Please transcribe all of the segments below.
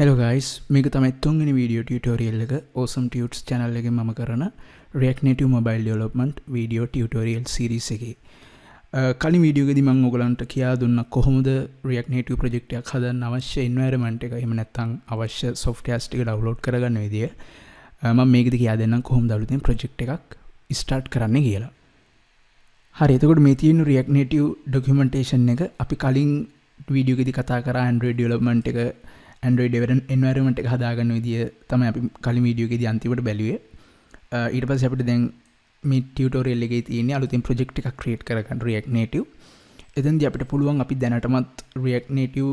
Hello guys, මේක තමයි තුන්වෙනි වීඩියෝ ටියුටෝරියල් එක Awesome Tuts channel එකෙන් මම කරන React Native mobile development video tutorial series එකේ. කලින් වීඩියෝ එකේදී මම ඔයගලන්ට කියා දුන්නා කොහොමද React Native project එකක් හදන්න අවශ්‍ය environment එක එහෙම නැත්නම් අවශ්‍ය softwares ටික download කරගන්න විදිය. මම මේකෙදි කියා දෙන්නම් කොහොමද අලුතෙන් project එකක් start කරන්න කියලා. හරි, එතකොට මේ තියෙන React Native documentation එක අපි කලින් වීඩියෝ එකේදී කතා කරා Android development එක Android environment එක හදාගන්න විදිය තමයි අපි කලින් වීඩියෝ එකේදී අන්තිමට බැලුවේ. ඊට පස්සේ අපිට දැන් මේ ටියුටෝරියල් එකේ තියෙන්නේ අලුතින් project එකක් create කරගන්න React Native. එතෙන්දී අපිට පුළුවන් අපි දැනටමත් React Native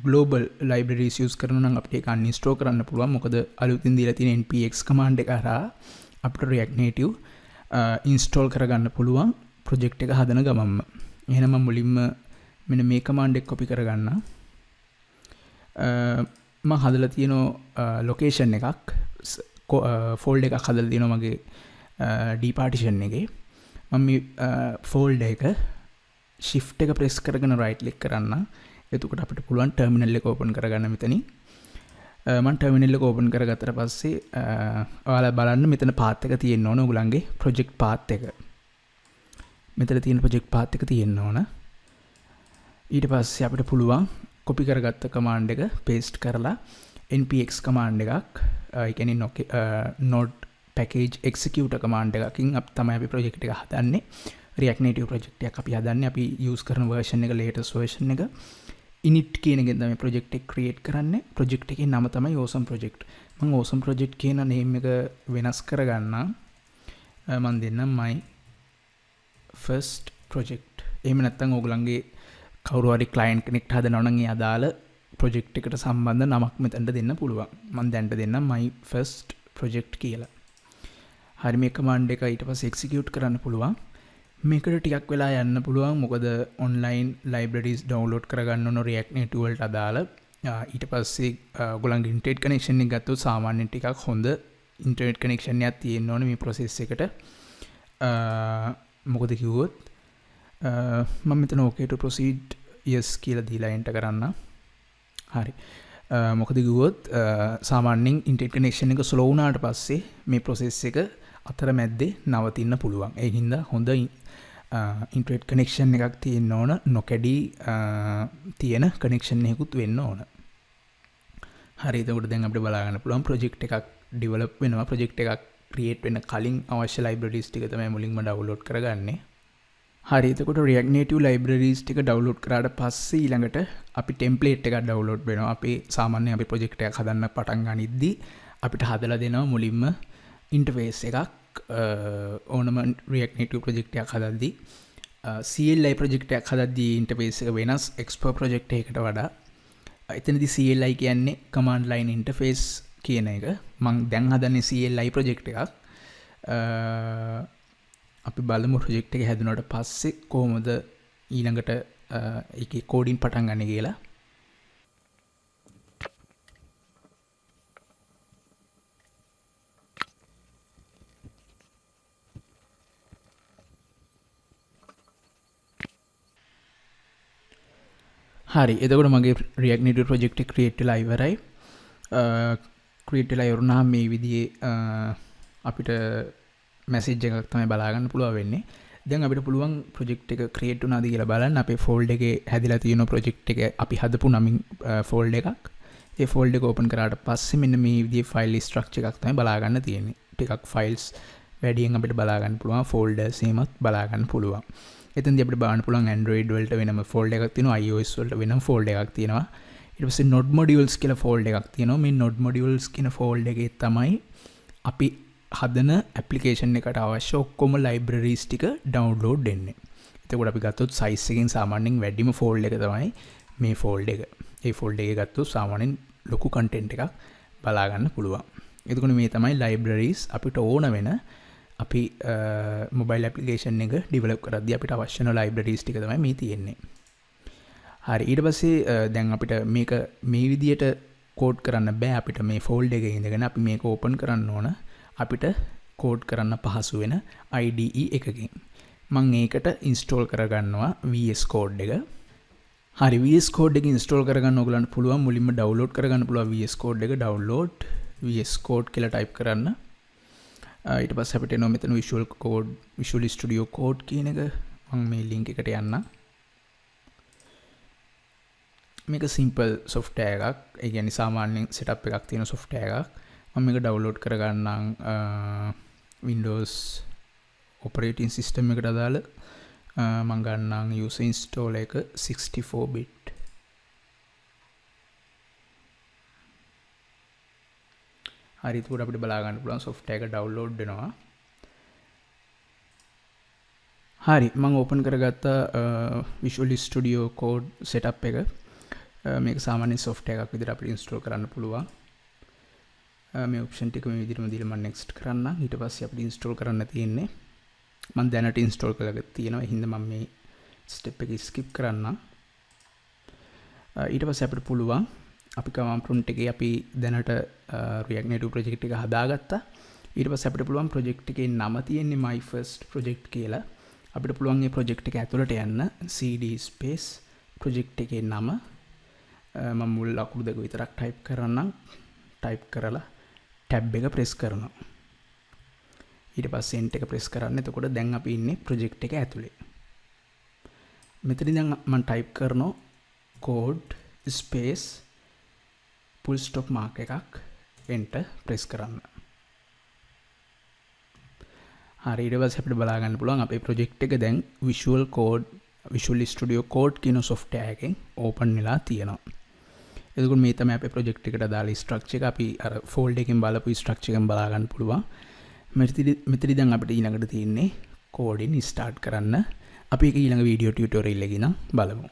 global libraries use කරනවා නම් අපිට ඒක uninstall කරන්න පුළුවන්. මොකද අලුතින් දීලා තියෙන npx command එක හරහා අපිට React Native install කරගන්න පුළුවන් project එක හදන ගමන්ම. එහෙනම් මම මුලින්ම මෙන්න මේ command එක copy කරගන්නවා. මම හදලා තියෙන ලොකේෂන් එකක් ෆෝල්ඩර් එකක් හදලා තියෙනවා මගේ D partition එකේ. මම මේ ෆෝල්ඩර් එක shift එක press කරගෙන right click කරන්න. එතකොට අපිට පුළුවන් terminal එක open කරගන්න මෙතනින්. මම terminal එක open කරගත්තට පස්සේ ඔයාලා බලන්න මෙතන path එක තියෙන්න ඕන ඔයගලන්ගේ project path එක. මෙතන තියෙන project path එක තියෙන්න ඕන. ඊට පස්සේ අපිට පුළුවන් copy කරගත්ත command එක paste කරලා npx command එකක් ඒ කියන්නේ node package executor command එකකින් අපි තමයි අපි project එක හදන්නේ. React Native project එකක් අපි හදන්නේ. අපි use කරන version එක latest version එක. init කියන එකෙන් තමයි project එක create කරන්නේ. project එකේ නම තමයි awesome project. මම awesome project කියන name එක වෙනස් කරගන්නම්. මම දෙන්නම් my first project. එහෙම නැත්නම් ඕගලන්ගේ කවුරු හරි client කෙනෙක් හදනවා නම් ඒ අදාළ project එකට සම්බන්ධ නමක් මෙතනට දෙන්න පුළුවන්. මම දැන්ට දෙන්නම් my first project කියලා. හරි, මේ command එක ඊට පස්සේ execute කරන්න පුළුවන්. මේකට ටිකක් වෙලා යන්න පුළුවන් මොකද online libraries download කරගන්න ඕන React Native වලට අදාළ. ඊට පස්සේ ඔයගොල්ලන්ගේ internet connection එක ගත්තොත් සාමාන්‍යයෙන් ටිකක් හොඳ internet connection එකක් තියෙන්න ඕනේ මේ process එකට. මොකද කිව්වොත් මම මෙතන okay to proceed yes කියලා දීලා enter කරන්න. හරි. මොකද කිව්වොත් සාමාන්‍යයෙන් internet connection එක slow වුණාට පස්සේ මේ process එක අතරමැද්දේ නවතින්න පුළුවන්. ඒ හින්දා හොඳ internet connection එකක් තියෙන්න ඕන. නොකැඩී තියෙන connection එකකුත් වෙන්න ඕන. හරි, එතකොට දැන් අපිට බලා ගන්න පුළුවන් project එකක් develop වෙනවා. project එකක් create වෙන කලින් අවශ්‍ය libraries ටික තමයි මුලින්ම download කරගන්නේ. හරි, එතකොට React Native libraries ටික download කරාට පස්සේ ඊළඟට අපි template එකක් download වෙනවා. අපි සාමාන්‍යයෙන් අපි project එකක් හදන්න පටන් ගනිද්දී අපිට හදලා දෙනවා මුලින්ම interface එකක් ඕනම React Native project එකක් හදද්දී. CLI project එකක් හදද්දී interface එක වෙනස් Expo project එකකට වඩා. එතනදී CLI කියන්නේ command line interface කියන එක. මම දැන් හදන්නේ CLI project එකක්. අපි බලමු project එක හැදුනාට පස්සේ කොහොමද ඊළඟට ඒකේ coding පටන් ගන්න කියලා. හරි, එතකොට මගේ React Native project එක create වෙලා ඉවරයි. create වෙලා ඉවරුනහම මේ විදිහේ අපිට message එකක් තමයි බලා ගන්න පුළුවන් වෙන්නේ. දැන් අපිට පුළුවන් project එක create වුණාද කියලා බලන්න. අපේ folder එකේ හැදිලා තියෙන project එක අපි හදපු නමින් folder එකක්. ඒ folder එක open කරාට පස්සේ මෙන්න මේ විදිහේ file structure එකක් තමයි බලා ගන්න තියෙන්නේ. ටිකක් files වැඩියෙන් අපිට බලා ගන්න පුළුවන්. folders එහෙමත් බලා ගන්න පුළුවන්. එතෙන්දී අපිට බලන්න පුළුවන් Android වලට වෙනම folder එකක් තියෙනවා. iOS වලට වෙනම folder එකක් තියෙනවා. ඊට පස්සේ node modules කියලා folder එකක් තියෙනවා. මේ node modules කියන folder එකේ තමයි අපි හදන application එකට අවශ්‍ය ඔක්කොම libraries ටික download වෙන්නේ. එතකොට අපි ගත්තොත් size එකෙන් සාමාන්‍යයෙන් වැඩිම folder එක තමයි මේ folder එක. ඒ folder එක ගත්තොත් සාමාන්‍යයෙන් ලොකු content එකක් බලා ගන්න පුළුවන්. එතකොට මේ තමයි libraries අපිට ඕන වෙන අපි mobile application එක develop කරද්දී අපිට අවශ්‍ය වෙන libraries ටික තමයි මේ තියෙන්නේ. හරි, ඊට පස්සේ දැන් අපිට මේක මේ විදියට code කරන්න බෑ. අපිට මේ folder එකේ ඉඳගෙන අපි මේක open කරන්න ඕන. අපිට code කරන්න පහසු වෙන IDE එකකින්. මම ඒකට install කරගන්නවා VS Code එක. හරි VS Code එක install කරගන්න ඕගලන්ට පුළුවන් මුලින්ම download කරගන්න පුළුවන් VS Code එක download VS Code කියලා type කරන්න. ඊට පස්සේ අපිට එනවා මෙතන Visual Studio Code කියන එක. මම මේ link එකට යන්න. මේක simple software එකක්. ඒ කියන්නේ සාමාන්‍ය setup එකක් තියෙන software එකක්. මම මේක download කරගන්නම් Windows operating system එකට අදාළ මම ගන්නම් user install එක 64 bit. හරි ඒක අපිට බලා ගන්න පුළුවන් software එක download වෙනවා. හරි මම open කරගත්ත Visual Studio Code setup එක. මේක සාමාන්‍ය software එකක් විදිහට අපිට install කරන්න පුළුවන්. මේ option ටික මේ විදිහටම දීලා මම next කරන්න. ඊට පස්සේ අපිට install කරන්න තියෙන්නේ මම දැනට install කරලා තියෙනවා. ඒ හින්දා මම මේ step එක skip කරන්න. ඊට පස්සේ අපිට පුළුවන් අපි command prompt එකේ අපි දැනට React Native project එක හදාගත්තා. ඊට පස්සේ අපිට පුළුවන් project එකේ නම තියෙන්නේ my first project කියලා. අපිට පුළුවන් මේ project එක ඇතුළට යන්න cd space project එකේ නම මම මුල් අකුරු දෙක විතරක් type කරන්නම්. type කරලා tab එක press කරනවා. ඊට පස්සේ enter එක press කරන්න. එතකොට දැන් අපි ඉන්නේ project එක ඇතුලේ. මෙතනින් දැන් මම type කරනවා code space full stop mark එකක් enter press කරන්න. හරි ඊට පස්සේ අපිට බලා ගන්න පුළුවන් අපේ project එක දැන් Visual Studio Code කියන software එකෙන් open වෙලා තියෙනවා. එතකොට මේ තමයි අපේ project එකට අදාළ structure එක. අපි අර folder එකෙන් බලපු structure එකෙන් බලා ගන්න පුළුවන්. මෙතනදී දැන් අපිට ඊළඟට තියෙන්නේ coding start කරන්න. අපි ඒක ඊළඟ video tutorial එකේ නම් බලමු.